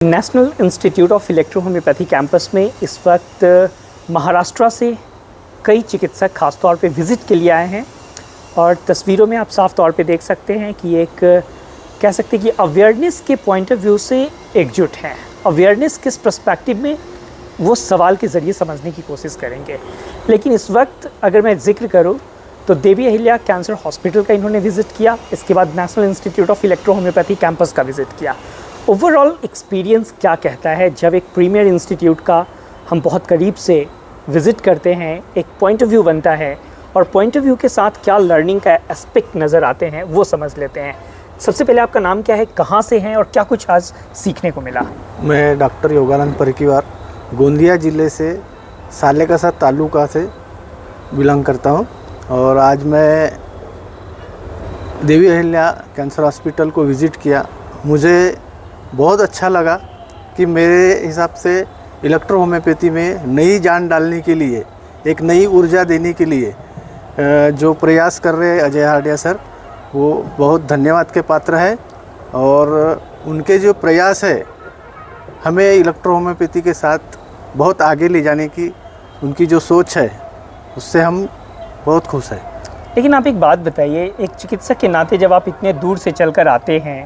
National institute of electro homeopathy campus में इस वक्त महाराष्ट्र से कई चिकित्सक खासतौर पे विज़िट के लिए आए हैं और तस्वीरों में आप साफ तौर पे देख सकते हैं कि एक कह सकते हैं कि अवेयरनेस के पॉइंट ऑफ व्यू से एकजुट हैं। अवेयरनेस किस पर्सपेक्टिव में, वो सवाल के ज़रिए समझने की कोशिश करेंगे। लेकिन इस वक्त अगर मैं जिक्र करूँ तो देवी अहिल्या कैंसर हॉस्पिटल का इन्होंने विज़िट किया, इसके बाद national institute of electro homeopathy campus का विज़िट किया। ओवरऑल एक्सपीरियंस क्या कहता है जब एक प्रीमियर इंस्टीट्यूट का हम बहुत करीब से विज़िट करते हैं, एक पॉइंट ऑफ व्यू बनता है और पॉइंट ऑफ व्यू के साथ क्या लर्निंग का एस्पेक्ट नज़र आते हैं वो समझ लेते हैं। सबसे पहले आपका नाम क्या है, कहाँ से हैं और क्या कुछ आज सीखने को मिला? मैं डॉक्टर योगानंद परिकीवार गोंदिया ज़िले से सालेकसा तालुका से बिलोंग करता हूँ और आज मैं देवी अहिल्या कैंसर हॉस्पिटल को विज़िट किया। मुझे बहुत अच्छा लगा कि मेरे हिसाब से इलेक्ट्रो होम्योपैथी में नई जान डालने के लिए, एक नई ऊर्जा देने के लिए जो प्रयास कर रहे हैं अजय हार्डिया सर, वो बहुत धन्यवाद के पात्र है। और उनके जो प्रयास है हमें इलेक्ट्रो होम्योपैथी के साथ बहुत आगे ले जाने की, उनकी जो सोच है उससे हम बहुत खुश हैं। लेकिन आप एक बात बताइए, एक चिकित्सक के नाते जब आप इतने दूर से चलकर आते हैं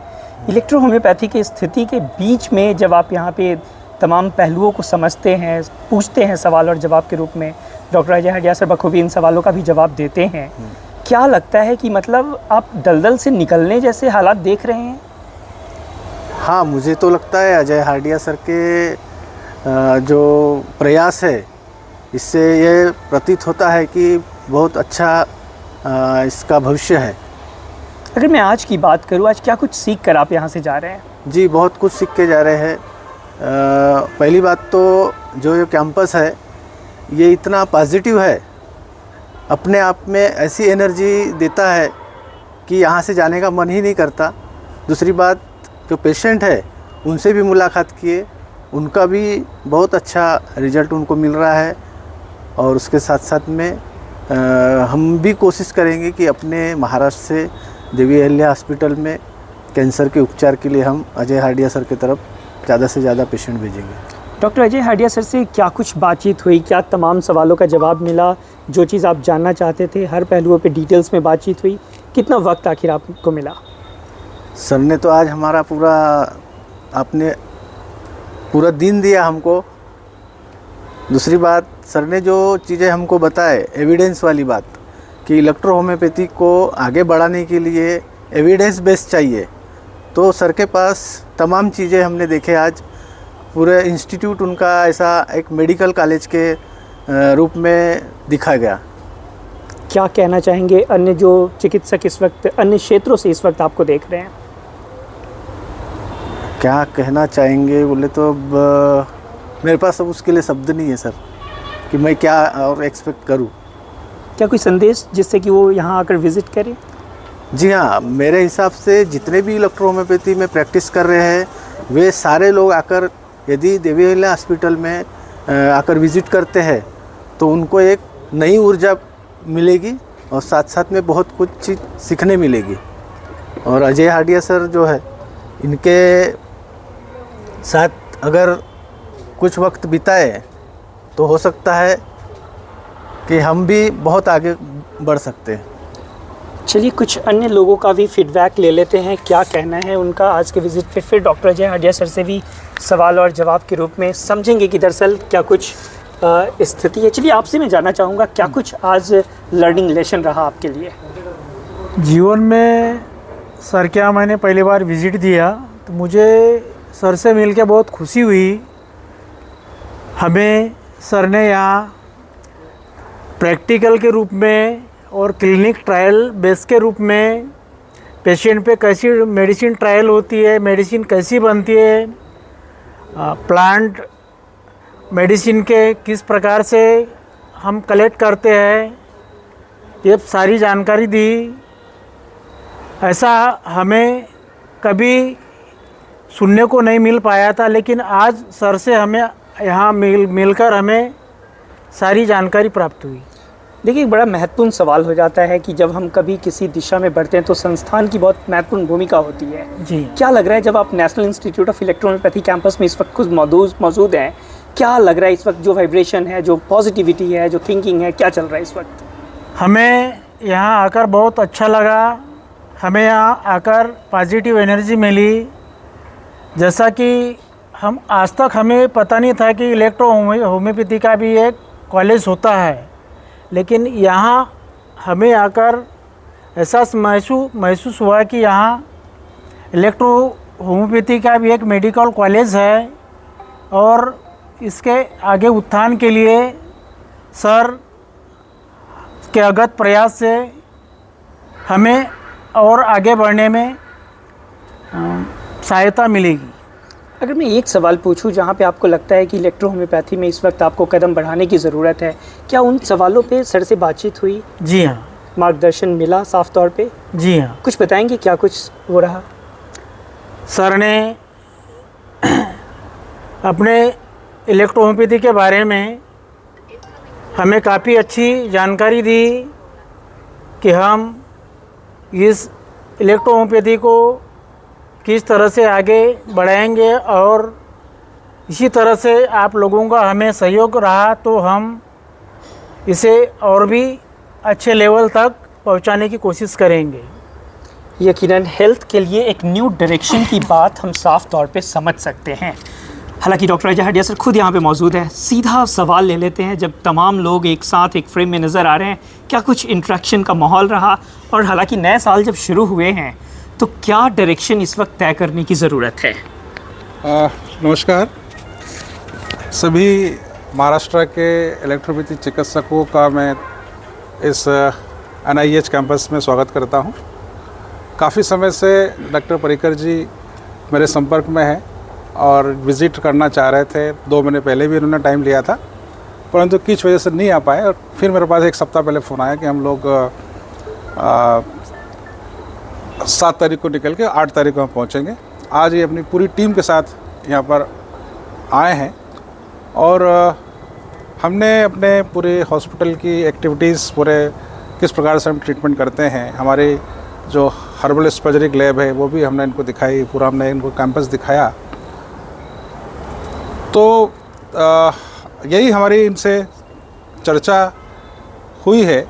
इलेक्ट्रो होम्योपैथी की स्थिति के बीच में, जब आप यहाँ पे तमाम पहलुओं को समझते हैं, पूछते हैं सवाल और जवाब के रूप में, डॉक्टर अजय हार्डिया सर बखूबी इन सवालों का भी जवाब देते हैं, क्या लगता है कि मतलब आप दलदल से निकलने जैसे हालात देख रहे हैं? हाँ, मुझे तो लगता है अजय हार्डिया सर के जो प्रयास है इससे ये प्रतीत होता है कि बहुत अच्छा इसका भविष्य है। अगर मैं आज की बात करूँ, आज क्या कुछ सीख कर आप यहाँ से जा रहे हैं? जी, बहुत कुछ सीख के जा रहे हैं। पहली बात तो जो ये कैंपस है ये इतना पॉजिटिव है, अपने आप में ऐसी एनर्जी देता है कि यहाँ से जाने का मन ही नहीं करता। दूसरी बात, जो पेशेंट है उनसे भी मुलाकात किए, उनका भी बहुत अच्छा रिजल्ट उनको मिल रहा है। और उसके साथ साथ में हम भी कोशिश करेंगे कि अपने महाराष्ट्र से देवी अहिल्या हॉस्पिटल में कैंसर के उपचार के लिए हम अजय हार्डिया सर की तरफ ज़्यादा से ज़्यादा पेशेंट भेजेंगे। डॉक्टर अजय हार्डिया सर से क्या कुछ बातचीत हुई, क्या तमाम सवालों का जवाब मिला, जो चीज़ आप जानना चाहते थे हर पहलुओं पे डिटेल्स में बातचीत हुई, कितना वक्त आखिर आपको मिला? सर ने तो आज हमारा आपने पूरा दिन दिया हमको। दूसरी बात, सर ने जो चीज़ें हमको बताए, एविडेंस वाली बात कि इलेक्ट्रो होम्योपैथी को आगे बढ़ाने के लिए एविडेंस बेस चाहिए, तो सर के पास तमाम चीज़ें हमने देखे आज। पूरे इंस्टीट्यूट उनका ऐसा एक मेडिकल कॉलेज के रूप में दिखा गया। क्या कहना चाहेंगे अन्य जो चिकित्सक इस वक्त अन्य क्षेत्रों से इस वक्त आपको देख रहे हैं? क्या कहना चाहेंगे बोले तो मेरे पास अब उसके लिए शब्द नहीं है सर कि मैं क्या और एक्सपेक्ट करूं। क्या कोई संदेश जिससे कि वो यहाँ आकर विज़िट करें? जी हाँ, मेरे हिसाब से जितने भी इलेक्ट्रो होम्योपैथी में प्रैक्टिस कर रहे हैं वे सारे लोग आकर, यदि देवी अहिल्या हॉस्पिटल में आकर विज़िट करते हैं तो उनको एक नई ऊर्जा मिलेगी और साथ साथ में बहुत कुछ चीज़ सीखने मिलेगी। और अजय हार्डिया सर जो है, इनके साथ अगर कुछ वक्त बिताए तो हो सकता है कि हम भी बहुत आगे बढ़ सकते हैं। चलिए कुछ अन्य लोगों का भी फीडबैक ले लेते हैं, क्या कहना है उनका आज के विज़िट पे। फिर डॉक्टर अजय हार्डिया सर से भी सवाल और जवाब के रूप में समझेंगे कि दरअसल क्या कुछ स्थिति है। चलिए आपसे मैं जानना चाहूँगा, क्या कुछ आज लर्निंग लेसन रहा आपके लिए? जीवन में सर क्या मैंने पहली बार विज़िट दिया तो मुझे सर से मिलकर बहुत खुशी हुई। हमें सर ने यहाँ प्रैक्टिकल के रूप में और क्लिनिक ट्रायल बेस के रूप में पेशेंट पे कैसी मेडिसिन ट्रायल होती है, मेडिसिन कैसी बनती है, प्लांट मेडिसिन के किस प्रकार से हम कलेक्ट करते हैं, ये सारी जानकारी दी। ऐसा हमें कभी सुनने को नहीं मिल पाया था, लेकिन आज सर से हमें यहाँ मिलकर हमें सारी जानकारी प्राप्त हुई। देखिए, एक बड़ा महत्वपूर्ण सवाल हो जाता है कि जब हम कभी किसी दिशा में बढ़ते हैं तो संस्थान की बहुत महत्वपूर्ण भूमिका होती है। जी। क्या लग रहा है जब आप national institute of electrohomoeopathy campus में इस वक्त खुद मौजूद हैं, क्या लग रहा है इस वक्त, जो वाइब्रेशन है, जो पॉजिटिविटी है, जो थिंकिंग है, क्या चल रहा है इस वक्त? हमें यहाँ आकर बहुत अच्छा लगा। हमें यहाँ आकर पॉजिटिव एनर्जी मिली। जैसा कि हम आज तक हमें पता नहीं था कि होम्योपैथी का भी एक कॉलेज होता है, लेकिन यहाँ हमें आकर ऐसा महसूस हुआ कि यहाँ होम्योपैथी का भी एक मेडिकल कॉलेज है और इसके आगे उत्थान के लिए सर के अगत प्रयास से हमें और आगे बढ़ने में सहायता मिलेगी। अगर मैं एक सवाल पूछूं जहां पे आपको लगता है कि इलेक्ट्रोहोम्योपैथी में इस वक्त आपको कदम बढ़ाने की ज़रूरत है, क्या उन सवालों पे सर से बातचीत हुई? जी हाँ। मार्गदर्शन मिला साफ तौर पे? जी हाँ। कुछ बताएंगे क्या कुछ हो रहा? सर ने अपने इलेक्ट्रोहोम्योपैथी के बारे में हमें काफ़ी अच्छी जानकारी दी कि हम इस इलेक्ट्रोहोम्योपैथी को किस तरह से आगे बढ़ाएंगे, और इसी तरह से आप लोगों का हमें सहयोग रहा तो हम इसे और भी अच्छे लेवल तक पहुंचाने की कोशिश करेंगे। यकीनन हेल्थ के लिए एक न्यू डायरेक्शन की बात हम साफ तौर पे समझ सकते हैं। हालांकि डॉक्टर अजय हडिया सर खुद यहाँ पे मौजूद है। सीधा सवाल ले लेते हैं, जब तमाम लोग एक साथ एक फ्रेम में नज़र आ रहे हैं, क्या कुछ इंटरेक्शन का माहौल रहा? और हालांकि नए साल जब शुरू हुए हैं तो क्या डायरेक्शन इस वक्त तय करने की ज़रूरत है? नमस्कार सभी महाराष्ट्र के इलेक्ट्रोपैथी चिकित्सकों का मैं इस NIH कैंपस में स्वागत करता हूं। काफ़ी समय से डॉक्टर पर्रिकर जी मेरे संपर्क में हैं और विज़िट करना चाह रहे थे। 2 महीने पहले भी उन्होंने टाइम लिया था, परंतु किस वजह से नहीं आ पाए। और फिर मेरे पास एक सप्ताह पहले फ़ोन आया कि हम लोग 7 तारीख को निकल के 8 तारीख को हम पहुँचेंगे। आज ये अपनी पूरी टीम के साथ यहाँ पर आए हैं और हमने अपने पूरे हॉस्पिटल की एक्टिविटीज़, पूरे किस प्रकार से हम ट्रीटमेंट करते हैं, हमारी जो हर्बल स्पर्जरिक लैब है वो भी हमने इनको दिखाई, पूरा हमने इनको कैंपस दिखाया। तो यही हमारी इनसे चर्चा हुई है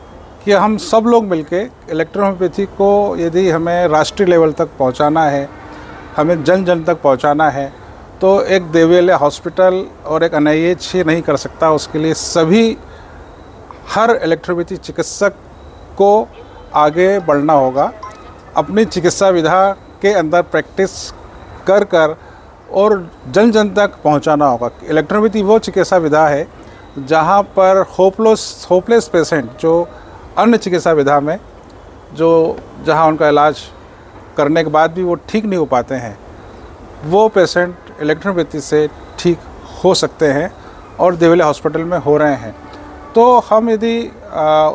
कि हम सब लोग मिलके इलेक्ट्रोहोम्योपैथी को यदि हमें राष्ट्रीय लेवल तक पहुंचाना है, हमें जन जन तक पहुंचाना है, तो एक देवीअहल्या हॉस्पिटल और एक NIH ही नहीं कर सकता। उसके लिए सभी हर इलेक्ट्रोपैथी चिकित्सक को आगे बढ़ना होगा, अपनी चिकित्सा विधा के अंदर प्रैक्टिस कर कर और जन जन तक पहुंचाना होगा। इलेक्ट्रोपैथी वो चिकित्सा विधा है जहां पर होपलेस पेशेंट, जो अन्य चिकित्सा विधा में जहां उनका इलाज करने के बाद भी वो ठीक नहीं हो पाते हैं, वो पेशेंट इलेक्ट्रोपैथी से ठीक हो सकते हैं और देवीअहल्या हॉस्पिटल में हो रहे हैं। तो हम यदि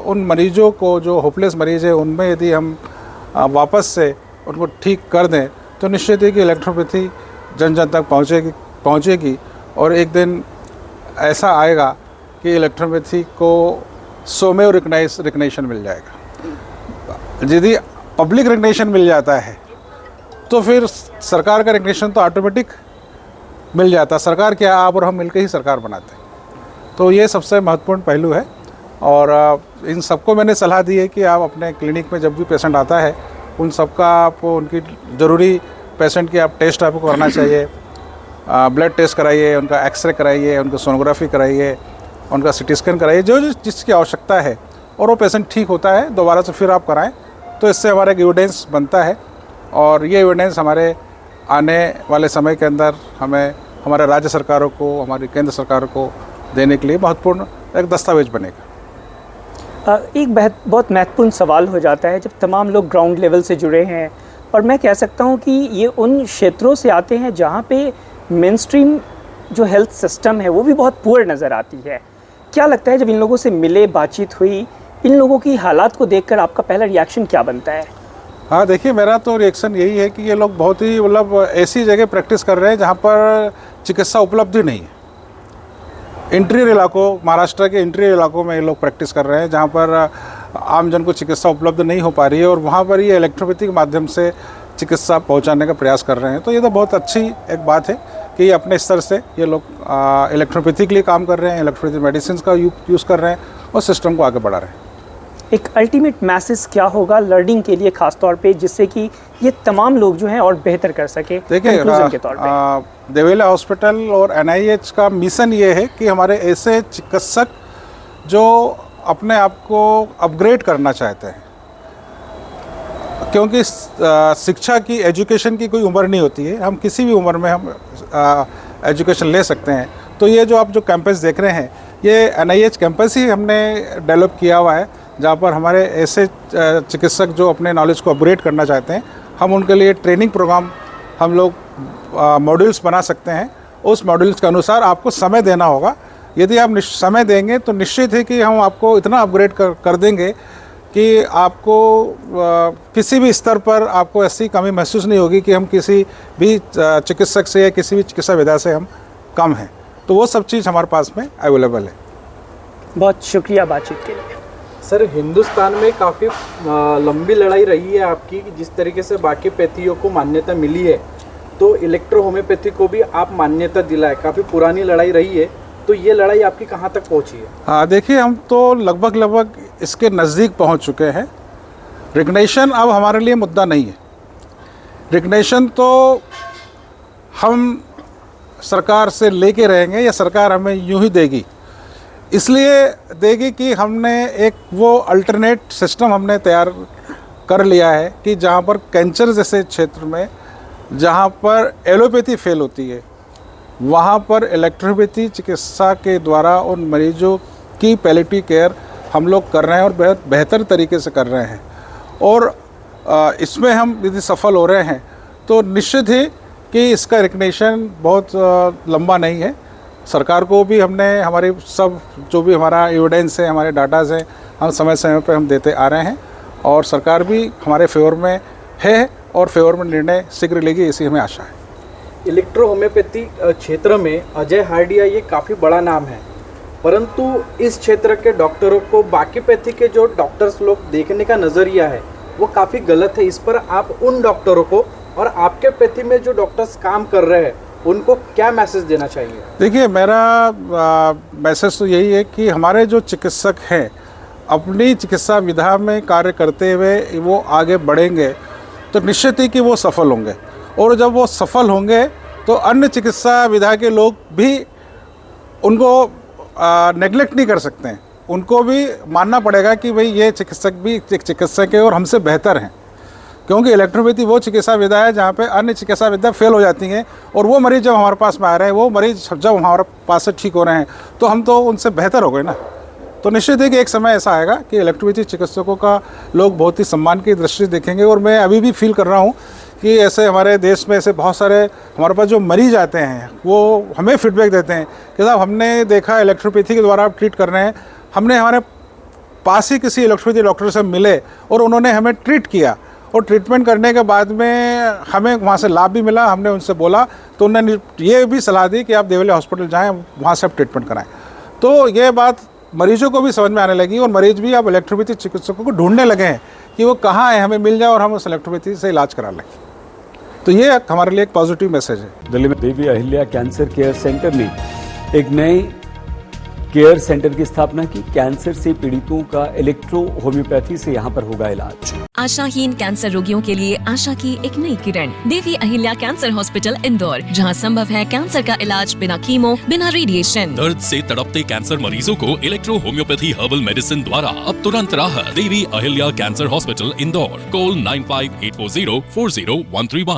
उन मरीजों को, जो होपलेस मरीज़ है, उनमें यदि हम वापस से उनको ठीक कर दें तो निश्चित है कि इलेक्ट्रोपैथी जन जन तक पहुँचेगी और एक दिन ऐसा आएगा कि इलेक्ट्रोपैथी को स्वमेव रिकग्निशन मिल जाएगा। यदि पब्लिक रिकग्निशन मिल जाता है तो फिर सरकार का रिकग्निशन तो ऑटोमेटिक मिल जाता। सरकार क्या, आप और हम मिलकर ही सरकार बनाते हैं। तो ये सबसे महत्वपूर्ण पहलू है और इन सबको मैंने सलाह दी है कि आप अपने क्लिनिक में जब भी पेशेंट आता है, उन सबका आप उनकी ज़रूरी पेशेंट की आप टेस्ट आपको करना चाहिए। ब्लड टेस्ट कराइए, उनका एक्सरे कराइए, उनका सोनोग्राफी कराइए, उनका CT स्कैन कराइए, जो जिसकी आवश्यकता है, और वो पेशेंट ठीक होता है दोबारा से फिर आप कराएं। तो इससे हमारा एक एविडेंस बनता है और ये एविडेंस हमारे आने वाले समय के अंदर हमें हमारे राज्य सरकारों को, हमारी केंद्र सरकारों को देने के लिए महत्वपूर्ण एक दस्तावेज बनेगा। एक बहुत महत्वपूर्ण सवाल हो जाता है जब तमाम लोग ग्राउंड लेवल से जुड़े हैं, और मैं कह सकता हूं कि ये उन क्षेत्रों से आते हैं जहां पे मेन स्ट्रीम जो हेल्थ सिस्टम है वो भी बहुत पुअर नज़र आती है। क्या लगता है जब इन लोगों से मिले, बातचीत हुई, इन लोगों की हालात को देखकर आपका पहला रिएक्शन क्या बनता है? हाँ, देखिए, मेरा तो रिएक्शन यही है कि ये लोग बहुत ही ऐसी जगह प्रैक्टिस कर रहे हैं जहाँ पर चिकित्सा उपलब्ध ही नहीं है। इंटीरियर इलाकों, महाराष्ट्र के इंटीरियर इलाकों में ये लोग प्रैक्टिस कर रहे हैं, जहाँ पर आम जन को चिकित्सा उपलब्ध नहीं हो पा रही है, और वहाँ पर ये इलेक्ट्रोपैथी के माध्यम से चिकित्सा पहुँचाने का प्रयास कर रहे हैं। तो ये तो बहुत अच्छी एक बात है कि ये अपने स्तर से ये लोग इलेक्ट्रोपैथी के लिए काम कर रहे हैं, इलेक्ट्रोपैथी मेडिसिन का यूज़ कर रहे हैं और सिस्टम को आगे बढ़ा रहे हैं। एक अल्टीमेट मैसेज क्या होगा लर्निंग के लिए खास तौर पे, जिससे कि ये तमाम लोग जो हैं और बेहतर कर सके? देखिए, conclusion के तौर पे देवेला हॉस्पिटल और NIH का मिशन ये है कि हमारे ऐसे चिकित्सक जो अपने आप को अपग्रेड करना चाहते हैं, क्योंकि शिक्षा की, एजुकेशन की कोई उम्र नहीं होती है, हम किसी भी उम्र में हम एजुकेशन ले सकते हैं। तो ये जो आप जो कैंपस देख रहे हैं, ये NIH कैंपस ही हमने डेवलप किया हुआ है, जहाँ पर हमारे ऐसे चिकित्सक जो अपने नॉलेज को अपग्रेड करना चाहते हैं, हम उनके लिए ट्रेनिंग प्रोग्राम हम लोग मॉड्यूल्स बना सकते हैं। उस मॉड्यूल्स के अनुसार आपको समय देना होगा। यदि आप समय देंगे तो निश्चित है कि हम आपको इतना अपग्रेड कर देंगे कि आपको किसी भी स्तर पर आपको ऐसी कमी महसूस नहीं होगी कि हम किसी भी चिकित्सक से या किसी भी चिकित्सा विधा से हम कम हैं। तो वो सब चीज़ हमारे पास में अवेलेबल है। बहुत शुक्रिया बातचीत के लिए। सर, हिंदुस्तान में काफ़ी लंबी लड़ाई रही है आपकी, जिस तरीके से बाकी पैथियों को मान्यता मिली है, तो इलेक्ट्रो होम्योपैथी को भी आप मान्यता दिलाए। काफ़ी पुरानी लड़ाई रही है, तो ये लड़ाई आपकी कहाँ तक पहुँची है? हाँ, देखिए, हम तो लगभग इसके नज़दीक पहुँच चुके हैं। रिकग्निशन अब हमारे लिए मुद्दा नहीं है। रिकग्निशन तो हम सरकार से लेके रहेंगे, या सरकार हमें यूं ही देगी, इसलिए देगी कि हमने एक वो अल्टरनेट सिस्टम हमने तैयार कर लिया है कि जहाँ पर कैंसर जैसे क्षेत्र में जहाँ पर एलोपैथी फेल होती है, वहाँ पर इलेक्ट्रोपैथी चिकित्सा के द्वारा उन मरीजों की पैलिएटिव केयर हम लोग कर रहे हैं और बहुत बेहतर तरीके से कर रहे हैं। और इसमें हम यदि सफल हो रहे हैं तो निश्चित ही कि इसका रिकग्निशन बहुत लंबा नहीं है। सरकार को भी हमने हमारी सब जो भी हमारा एविडेंस है, हमारे डाटाज हैं, हम समय समय पर हम देते आ रहे हैं, और सरकार भी हमारे फेवर में है और फेवर में निर्णय शीघ्र लेगी, ऐसी हमें आशा है। इलेक्ट्रो होम्योपैथी क्षेत्र में अजय हार्डिया ये काफ़ी बड़ा नाम है, परंतु इस क्षेत्र के डॉक्टरों को बाकी पैथी के जो डॉक्टर्स लोग देखने का नज़रिया है वो काफ़ी गलत है। इस पर आप उन डॉक्टरों को और आपके पैथी में जो डॉक्टर्स काम कर रहे हैं उनको क्या मैसेज देना चाहिए? देखिए, मेरा मैसेज तो यही है कि हमारे जो चिकित्सक हैं अपनी चिकित्सा विधा में कार्य करते हुए वो आगे बढ़ेंगे तो निश्चित ही कि वो सफल होंगे, और जब वो सफल होंगे तो अन्य चिकित्सा विधा के लोग भी उनको नेगलेक्ट नहीं कर सकते हैं। उनको भी मानना पड़ेगा कि भाई ये चिकित्सक भी एक चिकित्सक है और हमसे बेहतर हैं, क्योंकि इलेक्ट्रोपैथी वो चिकित्सा विधा है जहाँ पे अन्य चिकित्सा विधा फेल हो जाती हैं, और वो मरीज़ जब हमारे पास में आ रहे हैं, वो मरीज़ जब हमारे पास से ठीक हो रहे हैं, तो हम तो उनसे बेहतर हो गए ना। तो निश्चित है कि एक समय ऐसा आएगा कि इलेक्ट्रोपैथी चिकित्सकों का लोग बहुत ही सम्मान की दृष्टि से देखेंगे। और मैं अभी भी फील कर रहा हूँ कि ऐसे हमारे देश में ऐसे बहुत सारे हमारे पास जो मरीज आते हैं वो हमें फीडबैक देते हैं कि साहब हमने देखा इलेक्ट्रोपैथी के द्वारा आप ट्रीट कर रहे हैं, हमने हमारे पास ही किसी इलेक्ट्रोपैथी डॉक्टर से मिले और उन्होंने हमें ट्रीट किया, और ट्रीटमेंट करने के बाद में हमें वहाँ से लाभ भी मिला। हमने उनसे बोला तो उन्होंने ये भी सलाह दी कि आप देवेला हॉस्पिटल जाएँ, वहाँ से आप ट्रीटमेंट कराएँ। तो ये बात मरीजों को भी समझ में आने लगी, और मरीज भी अब इलेक्ट्रोपैथी चिकित्सकों को ढूंढने लगे हैं कि वो कहाँ है, हमें मिल जाए और हम उस इलेक्ट्रोपैथी से इलाज करा लें। तो ये हमारे लिए एक पॉजिटिव मैसेज है। दिल्ली में देवी अहिल्या कैंसर केयर सेंटर ने एक नए केयर सेंटर की स्थापना की। कैंसर से पीड़ितों का इलेक्ट्रो होम्योपैथी से यहां पर होगा इलाज। आशाहीन कैंसर रोगियों के लिए आशा की एक नई किरण, देवी अहिल्या कैंसर हॉस्पिटल इंदौर, जहां संभव है कैंसर का इलाज बिना कीमो, बिना रेडिएशन। दर्द से तड़पते कैंसर मरीजों को इलेक्ट्रो होम्योपैथी हर्बल मेडिसिन द्वारा अब तुरंत राहत। Devi Ahilya cancer hospital Indore, call 9584040131।